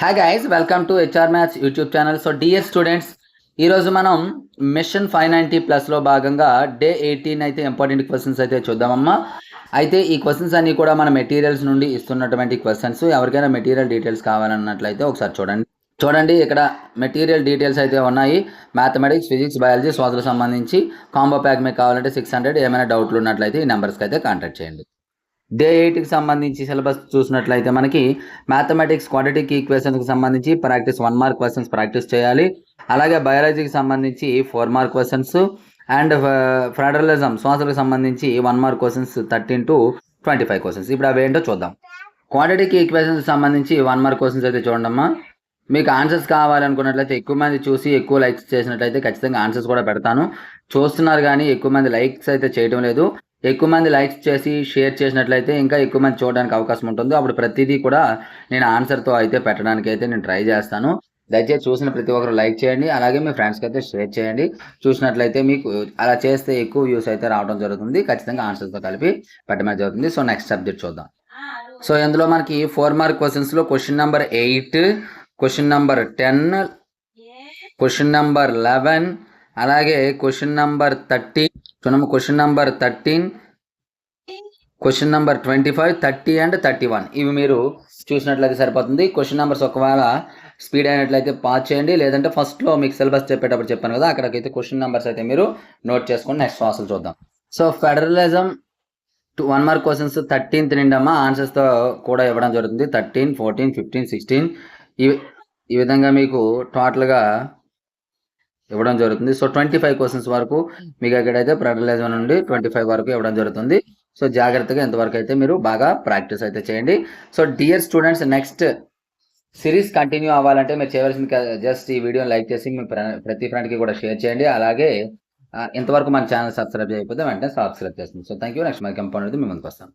Hi guys, welcome to HR maths YouTube channel. So dear students, ఈరోజు మనం machine 590+లో భాగంగా day 18 అయితే important questions అయితే చూద్దామమ్మా. అయితే ఈ క్వశ్చన్స్ అన్నీ కూడా మన మెటీరియల్స్ నుండి ఇస్తున్నటువంటి క్వశ్చన్స్. ఎవరికైనా మెటీరియల్ డీటెయిల్స్ కావాలన్నట్లయితే ఒకసారి చూడండి ఇక్కడ మెటీరియల్ డీటెయిల్స్ అయితే ఉన్నాయి. మ్యాథమెటిక్స్, ఫిజిక్స్, బయాలజీ, సోషల్ సంబంధించి కాంబో ప్యాక్ మీకు కావాలంటే 600. ఏమైనా డౌట్లు ఉన్నట్లయితే ఈ నెంబర్స్కి అయితే కాంటాక్ట్ చేయండి. డే 8కి సంబంధించి సిలబస్ చూసినట్లయితే మనకి మ్యాథమెటిక్స్ క్వాడ్రాటిక్ ఈక్వేషన్కి సంబంధించి ప్రాక్టీస్ 1 మార్క్ క్వశ్చన్స్ ప్రాక్టీస్ చేయాలి. అలాగే బయాలజీకి సంబంధించి 4 మార్క్ క్వశ్చన్స్ అండ్ ఫెడరలిజం సోషల్కి సంబంధించి 1 మార్క్ క్వశ్చన్స్ 13 to 25 క్వశ్చన్స్. ఇప్పుడు అవి ఏంటో చూద్దాం. క్వాడ్రాటిక్ ఈక్వేషన్కి సంబంధించి 1 మార్క్ క్వశ్చన్స్ అయితే చూడమ్మా. మీకు ఆన్సర్స్ కావాలనుకున్నట్లయితే ఎక్కువ మంది చూసి ఎక్కువ లైక్స్ చేసినట్లయితే ఖచ్చితంగా ఆన్సర్స్ కూడా పెడతాను. చూస్తున్నారు కానీ ఎక్కువ మంది లైక్స్ అయితే చేయడం లేదు. ఎక్కువ మంది లైక్స్ చేసి షేర్ చేసినట్లయితే ఇంకా ఎక్కువ మంది చూడడానికి అవకాశం ఉంటుంది. అప్పుడు ప్రతిదీ కూడా నేను ఆన్సర్తో అయితే పెట్టడానికి అయితే నేను ట్రై చేస్తాను. దయచేసి చూసిన ప్రతి ఒక్కరు లైక్ చేయండి, అలాగే మీ ఫ్రెండ్స్కి అయితే షేర్ చేయండి. చూసినట్లయితే మీకు అలా చేస్తే ఎక్కువ వ్యూస్ అయితే రావడం జరుగుతుంది. ఖచ్చితంగా ఆన్సర్తో కలిపి పెట్టడం జరుగుతుంది. సో నెక్స్ట్ సబ్జెక్ట్ చూద్దాం. సో ఇందులో మనకి 4 మార్క్ క్వశ్చన్స్లో question number 8, question number 10, question number 11, అలాగే question number 13, question number 13, question number 25, 30 and 31 ఇవి మీరు చూసినట్లయితే సరిపోతుంది. క్వశ్చన్ నెంబర్స్ ఒకవేళ స్పీడ్ అయినట్లయితే పాస్ చేయండి, లేదంటే ఫస్ట్లో మీకు సిలబస్ చెప్పేటప్పుడు చెప్పాను కదా, అక్కడికైతే క్వశ్చన్ నెంబర్స్ అయితే మీరు నోట్ చేసుకొని నెక్స్ట్ అసలు చూద్దాం. So federalism 1 mark questions 13th నిండమ్మా ఆన్సర్స్తో కూడా ఇవ్వడం జరుగుతుంది. 13, 14, 15, 16 ఈ విధంగా మీకు టోటల్గా ఇవ్వడం జరుగుతుంది. సో 25 క్వశ్చన్స్ వరకు మీకు ఎక్కడైతే ఫెడరలిజం నుండి 25 వరకు ఇవ్వడం జరుగుతుంది. సో జాగ్రత్తగా ఇంతవరకు అయితే మీరు బాగా ప్రాక్టీస్ అయితే చేయండి. So dear students, next series continue అవ్వాలంటే మీరు చేయవలసింది జస్ట్ ఈ వీడియోని లైక్ చేసి మీ ప్రతి ఫ్రెండ్కి కూడా షేర్ చేయండి. అలాగే ఇంతవరకు మన ఛానల్ సబ్స్క్రైబ్ చేయకపోతే వెంటనే సబ్స్క్రైబ్ చేస్తుంది. So thank you. నెక్స్ట్ మనకి ఇంపార్టెంట్ మీ ముందుకు వస్తాను.